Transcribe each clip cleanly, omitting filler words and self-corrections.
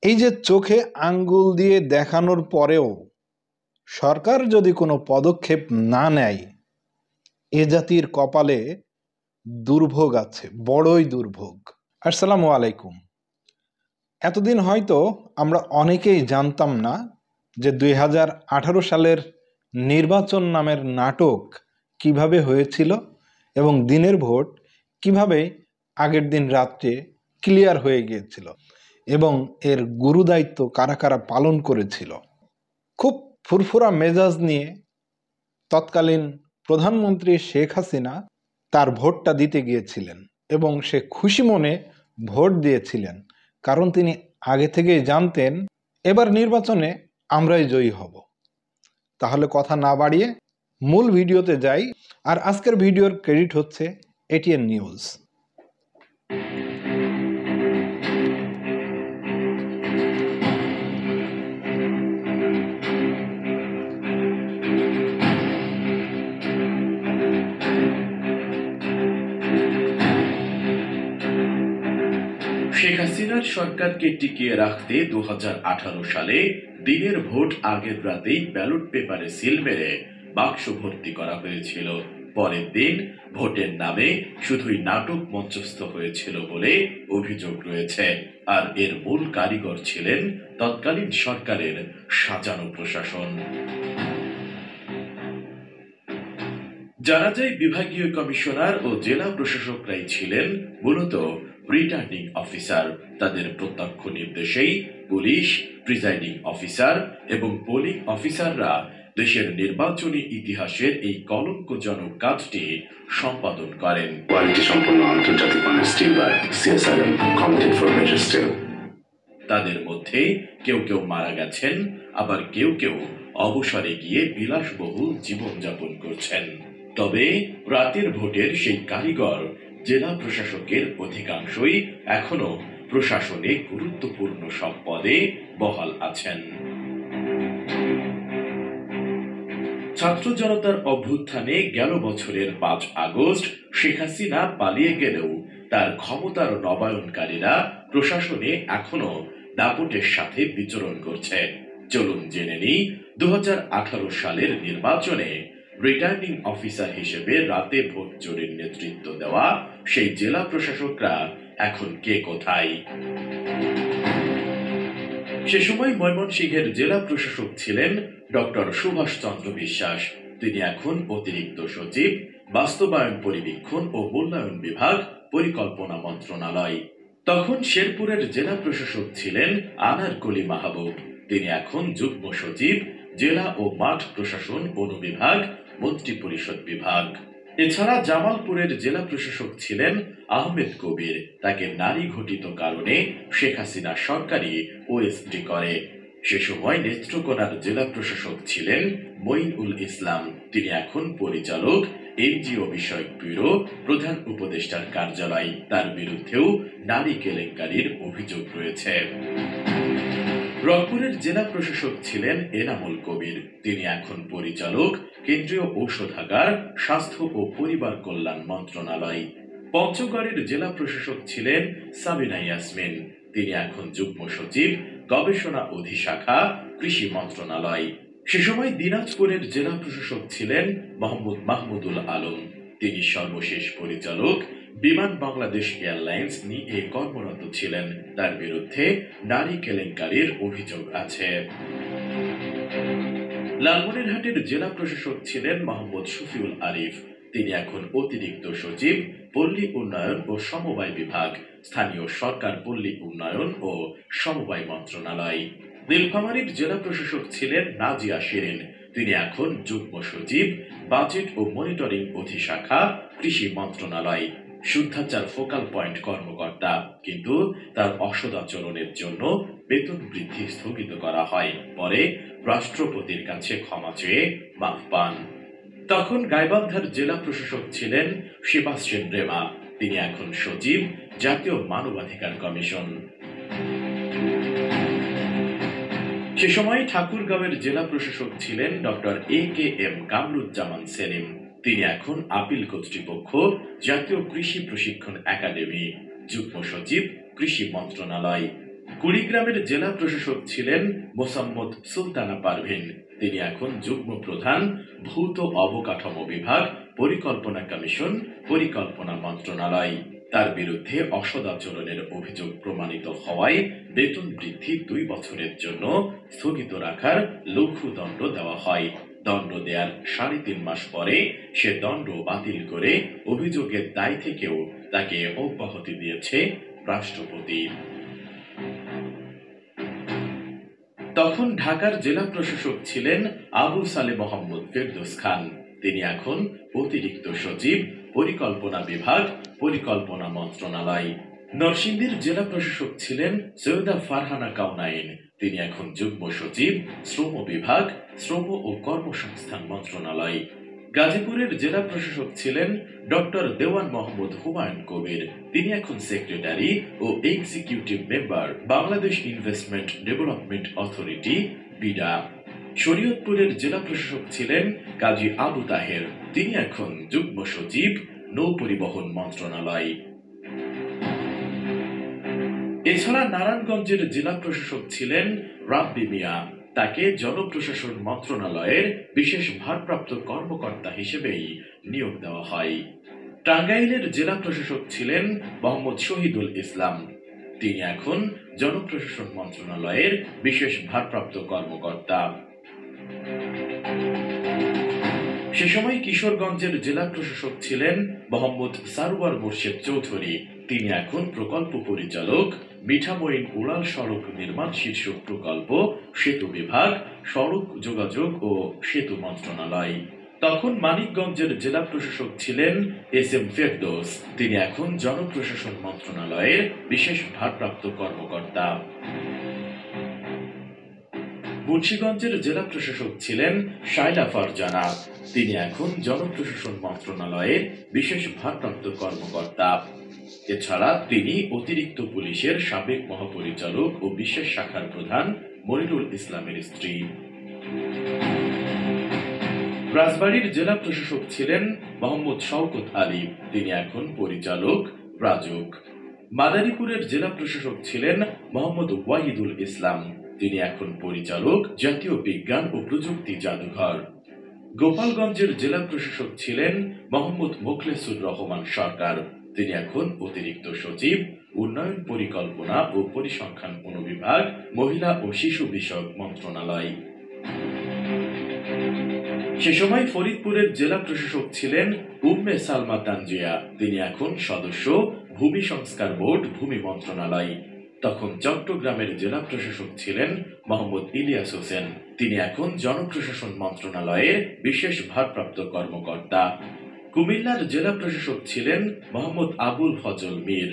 এই যে চোখে আঙ্গুল দিয়ে দেখানোর পরেও সরকার যদি কোনো পদক্ষেপ না নেয়, এ জাতির কপালে দুর্ভোগ আছে, বড়ই দুর্ভোগ। আসসালামু আলাইকুম। এতদিন হয়তো আমরা অনেকেই জানতাম না যে 2018 সালের নির্বাচন নামের নাটক কিভাবে হয়েছিল এবং দিনের ভোট কিভাবে আগের দিন রাত্রে ক্লিয়ার হয়ে গিয়েছিল এবং এর গুরুদায়িত্ব কারা কারা পালন করেছিল। খুব ফুরফুরা মেজাজ নিয়ে তৎকালীন প্রধানমন্ত্রী শেখ হাসিনা তার ভোটটা দিতে গিয়েছিলেন এবং সে খুশি মনে ভোট দিয়েছিলেন, কারণ তিনি আগে থেকেই জানতেন এবার নির্বাচনে আমরাই জয়ী হব। তাহলে কথা না বাড়িয়ে মূল ভিডিওতে যাই। আর আজকের ভিডিওর ক্রেডিট হচ্ছে এটিএন নিউজ। শেখ হাসিনার সরকারকে টিকিয়ে রাখতে 2018 সালে দিনের ভোট আগের রাতেই ব্যালট পেপারে সিল মেরে বাক্স ভর্তি করা হয়েছিল। পরের দিন ভোটের নামে শুধুই নাটক মঞ্চস্থ হয়েছিল বলে অভিযোগ রয়েছে। আর এর মূল কারিগর ছিলেন তৎকালীন সরকারের সাজানো প্রশাসন। জানা যায় বিভাগীয় কমিশনার ও জেলা প্রশাসকরাই ছিলেন মূলত রিটার্নিং অফিসার। তাদের প্রত্যক্ষ নির্দেশেই পুলিশ, প্রিজাইডিং অফিসার এবং পোলিং অফিসাররা দেশের নির্বাচনী ইতিহাসের এই কলঙ্কজনক কাজটি সম্পাদন করেন। তাদের মধ্যে কেউ কেউ মারা গেছেন, আবার কেউ কেউ অবসরে গিয়ে বিলাসবহুল জীবনযাপন করছেন। তবে রাতের ভোটের সেই কারিগর জেলা প্রশাসকের অধিকাংশই এখনো প্রশাসনে গুরুত্বপূর্ণ সব পদে বহাল আছেন। ছাত্র জনতার অভ্যুত্থানে গেল বছরের 5 আগস্ট শেখ হাসিনা পালিয়ে গেলেও তার ক্ষমতার নবায়নকারীরা প্রশাসনে এখনো দাপটের সাথে বিচরণ করছে। চলুন জেনে নিই 2018 সালের নির্বাচনে রিটার্নিং অফিসার হিসেবে রাতে ভোট চুরির নেতৃত্ব দেওয়া সেই জেলা প্রশাসকরা এখন কে কোথায়। সে সময় ময়মনসিংহের জেলা প্রশাসক ছিলেন ডক্টর সুভাষ চন্দ্র বিশ্বাস। তিনি এখন অতিরিক্ত সচিব, বাস্তবায়ন, পরিবীক্ষণ ও মূল্যায়ন বিভাগ, পরিকল্পনা মন্ত্রণালয়। তখন শেরপুরের জেলা প্রশাসক ছিলেন আনারকলি মাহবুব। তিনি এখন যুগ্ম সচিব, জেলা ও মাঠ প্রশাসন অনুবিভাগ, মন্ত্রী পরিষদ বিভাগ। এছাড়া জামালপুরের জেলা প্রশাসক ছিলেন আহমেদ কবির। তাকে নারী ঘটিত কারণে শেখ হাসিনা সরকারি ওএসডি করে। সে সময় নেত্রকোনার জেলা প্রশাসক ছিলেন মঈনুল ইসলাম। তিনি এখন পরিচালক, এনজিও বিষয়ক ব্যুরো, প্রধান উপদেষ্টার কার্যালয়। তার বিরুদ্ধেও নারী কেলেঙ্কারির অভিযোগ রয়েছে। রংপুরের জেলা প্রশাসক ছিলেন এনামুল কবির। তিনি এখন পরিচালক, কেন্দ্রীয় ঔষধাগার, স্বাস্থ্য ও পরিবার কল্যাণ মন্ত্রণালয়। পঞ্চগড়ের জেলা প্রশাসক ছিলেন সাবিনা ইয়াসমিন। তিনি এখন যুগ্ম সচিব, গবেষণা অধিশাখা, কৃষি মন্ত্রণালয়। সে সময় দিনাজপুরের জেলা প্রশাসক ছিলেন মোহাম্মদ মাহমুদুল আলম। তিনি সর্বশেষ পরিচালক, বিমান বাংলাদেশ এয়ারলাইন্স নিয়ে কর্মরত ছিলেন। তার বিরুদ্ধে নারী কেলেঙ্কারির অভিযোগ আছে। লালমনিরহাটের জেলা প্রশাসক ছিলেন মোহাম্মদ শফিউল আরিফ। তিনি এখন অতিরিক্ত সচিব, পল্লী উন্নয়ন ও সমবায় বিভাগ, স্থানীয় সরকার, পল্লী উন্নয়ন ও সমবায় মন্ত্রণালয়। নীলফামারীর জেলা প্রশাসক ছিলেন নাজিয়া শিরিন। তিনি এখন যুগ্ম সচিব, বাজেট ও মনিটরিং অধিশাখা, কৃষি মন্ত্রণালয়। শুদ্ধাচার ফোকাল পয়েন্ট কর্মকর্তা, কিন্তু তার অসদাচরণের জন্য বেতন বৃদ্ধি স্থগিত করা হয়। পরে রাষ্ট্রপতির কাছে ক্ষমা চেয়ে মাফ পান। তখন গাইবান্ধার জেলা প্রশাসক ছিলেন সেবাস্টিয়ান রেমা। তিনি এখন সচিব, জাতীয় মানবাধিকার কমিশন। সে সময় ঠাকুরগাঁওয়ের জেলা প্রশাসক ছিলেন ডক্টর AKM কামরুজ্জামান সেলিম। তিনি এখন আপিল কর্তৃপক্ষ, জাতীয় কৃষি প্রশিক্ষণ একাডেমি, যুগ্ম সচিব, কৃষি মন্ত্রণালয়। কুড়িগ্রামের জেলা প্রশাসক ছিলেন মোসাম্মদ সুলতানা পারভিন। তিনি এখন যুগ্ম প্রধান, ভৌত অবকাঠামো বিভাগ, পরিকল্পনা কমিশন, পরিকল্পনা মন্ত্রণালয়। তার বিরুদ্ধে অসদাচরণের অভিযোগ প্রমাণিত হওয়ায় বেতন বৃদ্ধি 2 বছরের জন্য স্থগিত রাখার লঘু দণ্ড দেওয়া হয়। দণ্ড দেওয়ার 3.5 মাস পরে সে দণ্ড বাতিল করে অভিযোগের দায় থেকেও তাকে অব্যাহতি দিয়েছে রাষ্ট্রপতি। তখন ঢাকার জেলা প্রশাসক ছিলেন আবু সালে মোহাম্মদ ফেরদৌস খান। তিনি এখন অতিরিক্ত সচিব, পরিকল্পনা বিভাগ, পরিকল্পনা মন্ত্রণালয়। নরসিংদীর জেলা প্রশাসক ছিলেন সৈয়দা ফারহানা কাউনাইন। তিনি এখন যুগ্ম সচিব, শ্রম বিভাগ, শ্রম ও কর্মসংস্থান মন্ত্রণালয়। গাজীপুরের জেলা প্রশাসক ছিলেন ডক্টর দেওয়ান মোহাম্মদ হুমায়ুন কবির। তিনি এখন সেক্রেটারি ও executive member, Bangladesh investment development authority, BIDA. শরীয়তপুরের জেলা প্রশাসক ছিলেন কাজী আবু তাহের। তিনি এখন যুগ্ম সচিব, নৌ পরিবহন মন্ত্রণালয়। এছাড়া নারায়ণগঞ্জের জেলা প্রশাসক ছিলেন রাব্বি মিয়া। তাকে জনপ্রশাসন মন্ত্রণালয়ের বিশেষ ভারপ্রাপ্ত কর্মকর্তা হিসেবেই নিয়োগ দেওয়া হয়। টাঙ্গাইলের জেলা প্রশাসক ছিলেন মোহাম্মদ শহীদুল ইসলাম। তিনি এখন জনপ্রশাসন মন্ত্রণালয়ের বিশেষ ভারপ্রাপ্ত কর্মকর্তা। সে সময় কিশোরগঞ্জের জেলা প্রশাসক ছিলেন মোহাম্মদ সারওয়ার মোর্শেদ চৌধুরী। তিনি এখন প্রকল্প পরিচালক, মিঠামইন উড়াল সড়ক নির্মাণ শীর্ষক প্রকল্প, সেতু বিভাগ, সড়ক যোগাযোগ ও সেতু মন্ত্রণালয়। তখন মানিকগঞ্জের জেলা প্রশাসক ছিলেন এস এম ফেরদৌস। তিনি এখন জনপ্রশাসন মন্ত্রণালয়ের বিশেষ ভারপ্রাপ্ত কর্মকর্তা। মুন্সিগঞ্জের জেলা প্রশাসক ছিলেন শায়লা ফারজানা। তিনি এখন জনপ্রশাসন মন্ত্রণালয়ের বিশেষ ভারপ্রাপ্ত কর্মকর্তা। এছাড়া তিনি অতিরিক্ত পুলিশের সাবেক মহাপরিচালক ও বিশেষ শাখার প্রধান মনিরুল ইসলামের স্ত্রী। রাজবাড়ীর জেলা প্রশাসক ছিলেন মোহাম্মদ শওকত আলী। তিনি এখন পরিচালক, রাজুক। মাদারীপুরের জেলা প্রশাসক ছিলেন মোহাম্মদ ওয়াহিদুল ইসলাম। তিনি এখন পরিচালক, জাতীয় বিজ্ঞান ও প্রযুক্তি জাদুঘর। গোপালগঞ্জের জেলা প্রশাসক ছিলেন মোহাম্মদ মোখলেসুর রহমান সরকার। তিনি এখন অতিরিক্ত সচিব, উন্নয়ন পরিকল্পনা ও পরিসংখ্যান অনুবিভাগ, মহিলা ও শিশু বিষয়ক মন্ত্রণালয়। সে সময় ফরিদপুরের জেলা প্রশাসক ছিলেন উম্মে সালমা তানজিয়া। তিনি এখন সদস্য, ভূমি সংস্কার বোর্ড, ভূমি মন্ত্রণালয়। তখন চট্টগ্রামের জেলা প্রশাসক ছিলেন মোহাম্মদ ইলিয়াস হোসেন। তিনি এখন জনপ্রশাসন মন্ত্রণালয়ের বিশেষ ভারপ্রাপ্ত কর্মকর্তা। কুমিল্লার জেলা প্রশাসক ছিলেন মোহাম্মদ আবুল ফজল মীর।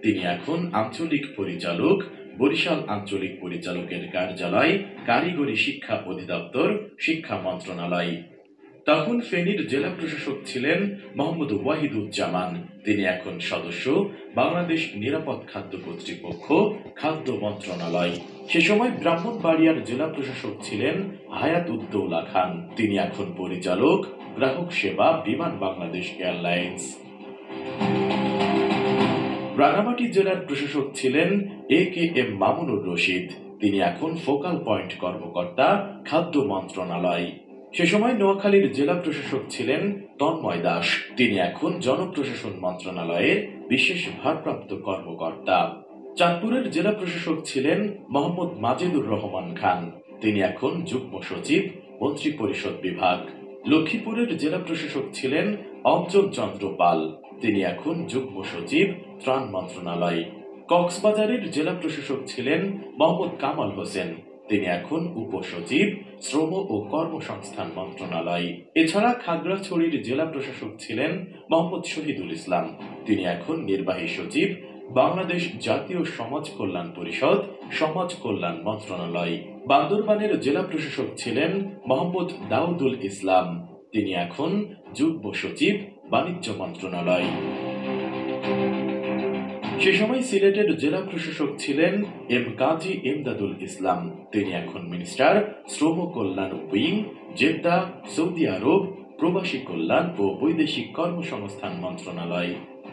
তিনি এখন আঞ্চলিক পরিচালক, বরিশাল আঞ্চলিক পরিচালকের কার্যালয়, কারিগরি শিক্ষা অধিদপ্তর, শিক্ষা মন্ত্রণালয়। তখন ফেনীর জেলা প্রশাসক ছিলেন মোহাম্মদ ওয়াহিদুজ্জামান। তিনি এখন সদস্য, বাংলাদেশ নিরাপদ খাদ্য কর্তৃপক্ষ, খাদ্য মন্ত্রণালয়। সে সময় ব্রাহ্মণবাড়িয়ার জেলা প্রশাসক ছিলেন হায়াত উদ্দৌলা খান। তিনি এখন পরিচালক, গ্রাহক সেবা, বিমান বাংলাদেশ এয়ারলাইন্স। রাঙামাটি জেলার প্রশাসক ছিলেন এ কে এম মামুনুর রশিদ। তিনি এখন ফোকাল পয়েন্ট কর্মকর্তা, খাদ্য মন্ত্রণালয়। সে সময় নোয়াখালীর জেলা প্রশাসক ছিলেন তন্ময় দাস। তিনি এখন জনপ্রশাসন মন্ত্রণালয়ের বিশেষ ভারপ্রাপ্ত কর্মকর্তা। চাঁদপুরের জেলা প্রশাসক ছিলেন মোহাম্মদ মাজেদুর রহমান খান। তিনি এখন যুগ্ম সচিব, মন্ত্রিপরিষদ বিভাগ। লক্ষ্মীপুরের জেলা প্রশাসক ছিলেন অঞ্জন চন্দ্র পাল। তিনি এখন যুগ্ম সচিব, ত্রাণ মন্ত্রণালয়। কক্সবাজারের জেলা প্রশাসক ছিলেন মোহাম্মদ কামাল হোসেন। তিনি এখন উপসচিব, শ্রম ও কর্মসংস্থান মন্ত্রণালয়। এছাড়া খাগড়াছড়ির জেলা প্রশাসক ছিলেন মোহাম্মদ শহীদুল ইসলাম। তিনি এখন নির্বাহী সচিব, বাংলাদেশ জাতীয় সমাজ কল্যাণ পরিষদ, সমাজ কল্যাণ মন্ত্রণালয়। বান্দরবানের জেলা প্রশাসক ছিলেন মোহাম্মদ দাউদুল ইসলাম। তিনি এখন যুগ্ম সচিব, বাণিজ্য মন্ত্রণালয়। সে সময় সিলেটের জেলা প্রশাসক ছিলেন এম কাজী ইমদাদুল ইসলাম। তিনি এখন মিনিস্টার, শ্রম কল্যাণ উইং, জেদ্দা, সৌদি আরব, প্রবাসী কল্যাণ ও বৈদেশিক কর্মসংস্থান মন্ত্রণালয়।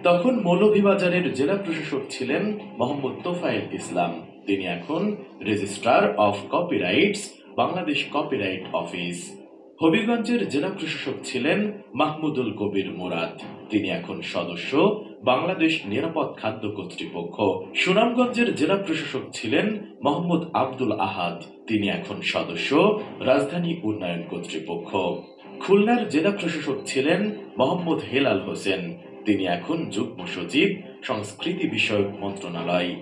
তখন মৌলভীবাজারের জেলা প্রশাসক ছিলেন মোহাম্মদ তোফায়েল ইসলাম। তিনি এখন registrar of copyrights, Bangladesh copyright office. হবিগঞ্জের জেলা প্রশাসক ছিলেন মাহমুদুল কবির মুরাদ, তিনি এখন সদস্য, বাংলাদেশ নিরাপদ খাদ্য কর্তৃপক্ষ। সুনামগঞ্জের জেলা প্রশাসক ছিলেন মোহাম্মদ আব্দুল আহাদ, তিনি এখন সদস্য, রাজধানী উন্নয়ন কর্তৃপক্ষ। খুলনার জেলা প্রশাসক ছিলেন মোহাম্মদ হেলাল হোসেন, তিনি এখন যুগ্ম সচিব, সংস্কৃতি বিষয়ক মন্ত্রণালয়।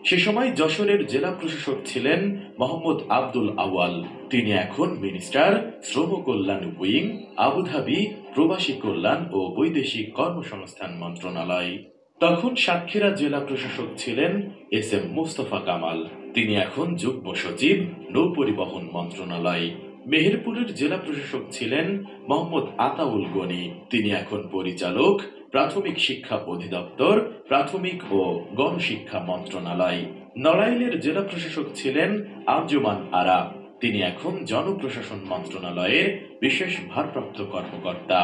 সে সময় যশোরের জেলা প্রশাসক ছিলেন মোহাম্মদ আব্দুল আওয়াল, তিনি এখন মিনিস্টার, শ্রম কল্যাণ উইং, আবুধাবি, প্রবাসী কল্যাণ ও বৈদেশিক কর্মসংস্থান মন্ত্রণালয়। তখন সাতক্ষীরা জেলা প্রশাসক ছিলেন এস এম মোস্তফা কামাল, তিনি এখন যুগ্ম সচিব, নৌপরিবহন মন্ত্রণালয়। মেহেরপুরের জেলা প্রশাসক ছিলেন মোহাম্মদ আতাউল গনি, তিনি এখন পরিচালক, প্রাথমিক শিক্ষা অধিদপ্তর, প্রাথমিক ও গণশিক্ষা মন্ত্রণালয়। নড়াইলের জেলা প্রশাসক ছিলেন আঞ্জুমান আরা, তিনি এখন জনপ্রশাসন মন্ত্রণালয়ের বিশেষ ভারপ্রাপ্ত কর্মকর্তা।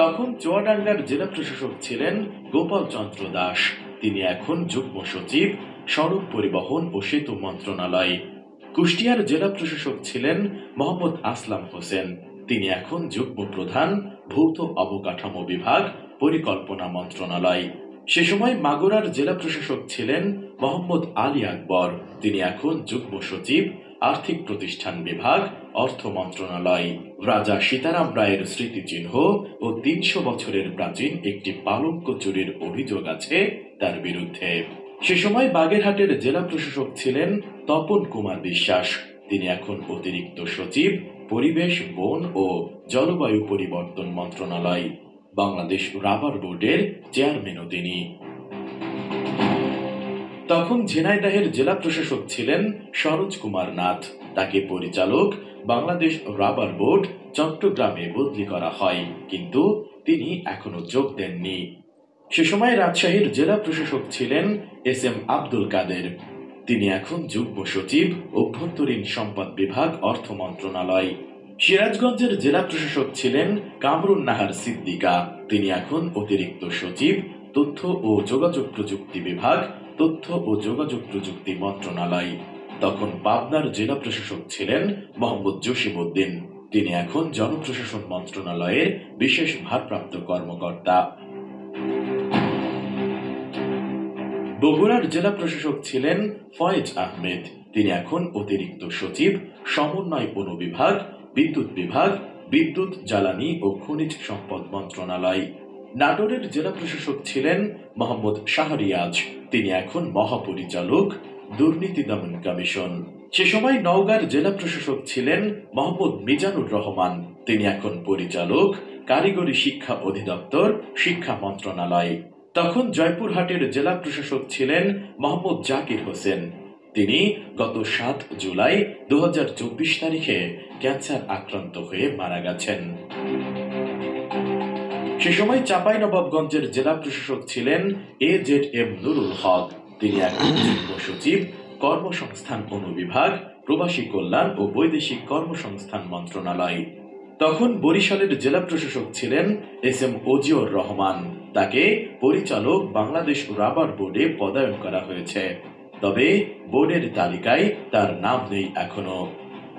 তখন চুয়াডাঙ্গার জেলা প্রশাসক ছিলেন গোপাল চন্দ্র দাস, তিনি এখন যুগ্ম সচিব, সড়ক পরিবহন ও সেতু মন্ত্রণালয়। কুষ্টিয়ার জেলা প্রশাসক ছিলেন মোহাম্মদ আসলাম হোসেন, তিনি এখন যুগ্ম প্রধান, ভৌত অবকাঠামো বিভাগ, পরিকল্পনা মন্ত্রণালয়। সে সময় মাগুরার জেলা প্রশাসক ছিলেন মোহাম্মদ আলী আকবর, তিনি এখন যুগ্ম সচিব, আর্থিক প্রতিষ্ঠান বিভাগ, অর্থ মন্ত্রণালয়। রাজা সীতারাম রায়ের স্মৃতিচিহ্ন ও ৩০০ বছরের প্রাচীন একটি পালঙ্ক চুরির অভিযোগ আছে তার বিরুদ্ধে। সে সময় বাগেরহাটের জেলা প্রশাসক ছিলেন তপন কুমার বিশ্বাস, তিনি এখন অতিরিক্ত সচিব, পরিবেশ, বন ও জলবায়ু পরিবর্তন মন্ত্রণালয়। বাংলাদেশ রাবার বোর্ডের চেয়ারম্যানও তিনি। তখন ঝিনাইদহের জেলা প্রশাসক ছিলেন সরোজ কুমার নাথ, তাকে পরিচালক, বাংলাদেশ রাবার বোর্ড, চট্টগ্রামে বদলি করা হয়, কিন্তু তিনি এখনো যোগ দেননি। সে সময় রাজশাহীর জেলা প্রশাসক ছিলেন এস এম আব্দুল কাদের, তিনি এখন যুগ্ম সচিব, অভ্যন্তরীণ সম্পদ বিভাগ, অর্থ মন্ত্রণালয়। সিরাজগঞ্জের জেলা প্রশাসক ছিলেন কামরুন নাহার সিদ্দিকা, তিনি এখন অতিরিক্ত সচিব, তথ্য ও যোগাযোগ প্রযুক্তি বিভাগ, তথ্য ও যোগাযোগ প্রযুক্তি মন্ত্রণালয়। তখন পাবনার জেলা প্রশাসক ছিলেন মোহাম্মদ জসিম উদ্দিন, তিনি এখন জনপ্রশাসন মন্ত্রণালয়ের বিশেষ ভারপ্রাপ্ত কর্মকর্তা। বগুড়ার জেলা প্রশাসক ছিলেন ফয়েজ আহমেদ, তিনি এখন অতিরিক্ত সচিব, সমন্বয় অনুবিভাগ, বিদ্যুৎ বিভাগ, বিদ্যুৎ, জ্বালানি ও খনিজ সম্পদ মন্ত্রণালয়। নাটোরের জেলা প্রশাসক ছিলেন মোহাম্মদ শাহরিয়াজ, তিনি এখন মহাপরিচালক, দুর্নীতি দমন কমিশন। সে সময় নওগাঁর জেলা প্রশাসক ছিলেন মোহাম্মদ মিজানুর রহমান, তিনি এখন পরিচালক, কারিগরি শিক্ষা অধিদপ্তর, শিক্ষা মন্ত্রণালয়। তখন জয়পুরহাটের জেলা প্রশাসক ছিলেন মোহাম্মদ জাকির হোসেন, তিনি গত ৭ জুলাই ২০২৪ তারিখে ক্যান্সার আক্রান্ত হয়ে মারা গেছেন। সে সময় চাঁপাইনবাবগঞ্জের জেলা প্রশাসক ছিলেন AZM নুরুল হক, তিনি এখন যুগ্ম সচিব, কর্মসংস্থান অনুবিভাগ, প্রবাসী কল্যাণ ও বৈদেশিক কর্মসংস্থান মন্ত্রণালয়। তখন বরিশালের জেলা প্রশাসক ছিলেন এস এম অজিউর রহমান, তাকে পরিচালক, বাংলাদেশ রাবার বোর্ডে পদায়ন করা হয়েছে, তবে বোর্ডের তালিকায় তার নাম নেই এখনো।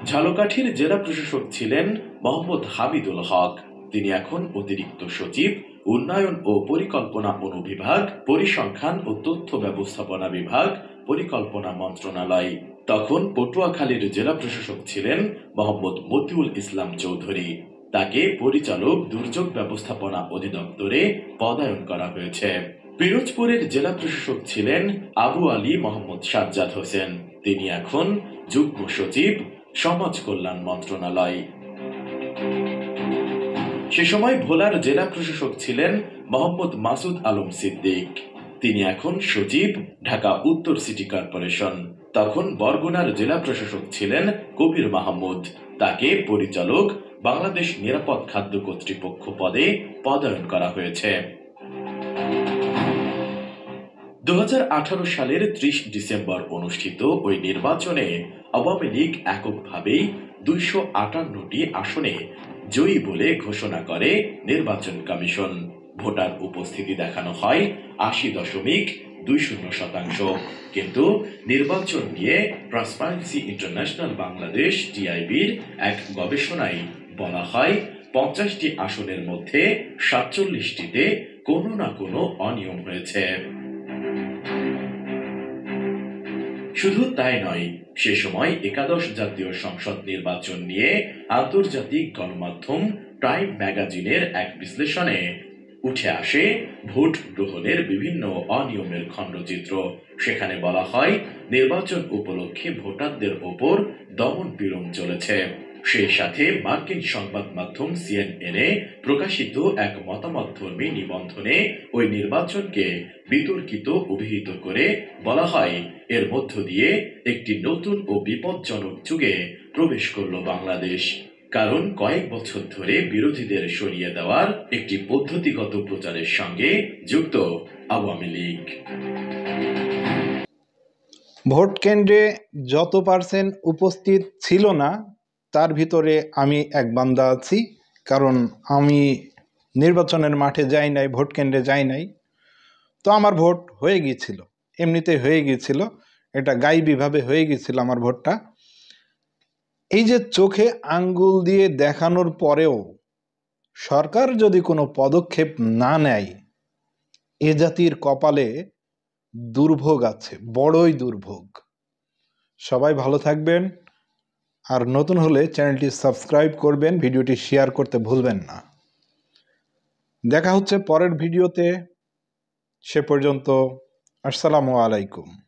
ঝালকাঠির জেলা প্রশাসক ছিলেন মোহাম্মদ হামিদুল হক, তিনি এখন অতিরিক্ত সচিব, উন্নয়ন ও পরিকল্পনা অনুবিভাগ, পরিসংখ্যান ও তথ্য ব্যবস্থাপনা বিভাগ, পরিকল্পনা মন্ত্রণালয়। তখন পটুয়াখালীর জেলা প্রশাসক ছিলেন মোহাম্মদ মতিউল ইসলাম চৌধুরী, তাকে পরিচালক, দুর্যোগ ব্যবস্থাপনা অধিদপ্তরে পদায়ন করা হয়েছে। পিরোজপুরের জেলা প্রশাসক ছিলেন আবু আলী মোহাম্মদ সাজ্জাদ হোসেন, তিনি এখন যুগ্ম সচিব, সমাজ কল্যাণ মন্ত্রণালয়। সে সময় ভোলার জেলা প্রশাসক ছিলেন মোহাম্মদ মাসুদ আলম সিদ্দিক, তিনি এখন সচিব, ঢাকা উত্তর সিটি কর্পোরেশন। তখন বরগুনার জেলা প্রশাসক ছিলেন কবির মাহমুদ, তাকে পরিচালক, বাংলাদেশ নিরাপদ খাদ্য কর্তৃপক্ষ পদে পদায়ন করা হয়েছে। ২০১৮ সালের ৩০ ডিসেম্বর অনুষ্ঠিত ওই নির্বাচনে আওয়ামী লীগ এককভাবেই ২৫৮টি আসনে জয়ী বলে ঘোষণা করে নির্বাচন কমিশন। ভোটার উপস্থিতি দেখানো হয় ৮০.২ .20%। কিন্তু নির্বাচন নিয়ে ট্রান্সপারেন্সি ইন্টারন্যাশনাল বাংলাদেশ টিআইবির এক গবেষণায় বলা হয় 50টি আসনের মধ্যে 47টিতে কোনো না কোনো অনিয়ম হয়েছে। শুধু তাই নয়, সে সময় একাদশ জাতীয় সংসদ নির্বাচন নিয়ে আন্তর্জাতিক গণমাধ্যম টাইম ম্যাগাজিনের এক বিশ্লেষণে উঠে আসে ভোট গ্রহণের বিভিন্ন অনিয়মের খণ্ডচিত্র। সেখানে বলা হয়, নির্বাচন উপলক্ষে ভোটারদের ওপর দমন পীড়ন চলেছে। সেই সাথে মার্কিন সংবাদ মাধ্যম সিএনএনে প্রকাশিত এক মতামতধর্মী নিবন্ধনে ওই নির্বাচনকে বিতর্কিত অভিহিত করে বলা হয়, এর মধ্য দিয়ে একটি নতুন ও বিপজ্জনক যুগে প্রবেশ করল বাংলাদেশ। কারণ কয়েক বছর ধরে বিরোধীদের সরিয়ে দেওয়ার একটি পদ্ধতিগত প্রচারের সঙ্গে যুক্ত আওয়ামী লীগ। ভোট কেন্দ্রে যত পার্সেন্ট উপস্থিত ছিল না, তার ভিতরে আমি এক বান্দা আছি। কারণ আমি নির্বাচনের মাঠে যাই নাই, ভোট কেন্দ্রে যাই নাই। তো আমার ভোট হয়ে গিয়েছিল, এমনিতে হয়ে গিয়েছিল, এটা গাইবীভাবে হয়ে গিয়েছিল আমার ভোটটা। এই যে চোখে আঙ্গুল দিয়ে দেখানোর পরেও সরকার যদি কোনো পদক্ষেপ না নেয়, এ জাতির কপালে দুর্ভোগ আছে, বড়ই দুর্ভোগ। সবাই ভালো থাকবেন, আর নতুন হলে চ্যানেলটি সাবস্ক্রাইব করবেন, ভিডিওটি শেয়ার করতে ভুলবেন না। দেখা হচ্ছে পরের ভিডিওতে। সে পর্যন্ত আসসালামু আলাইকুম।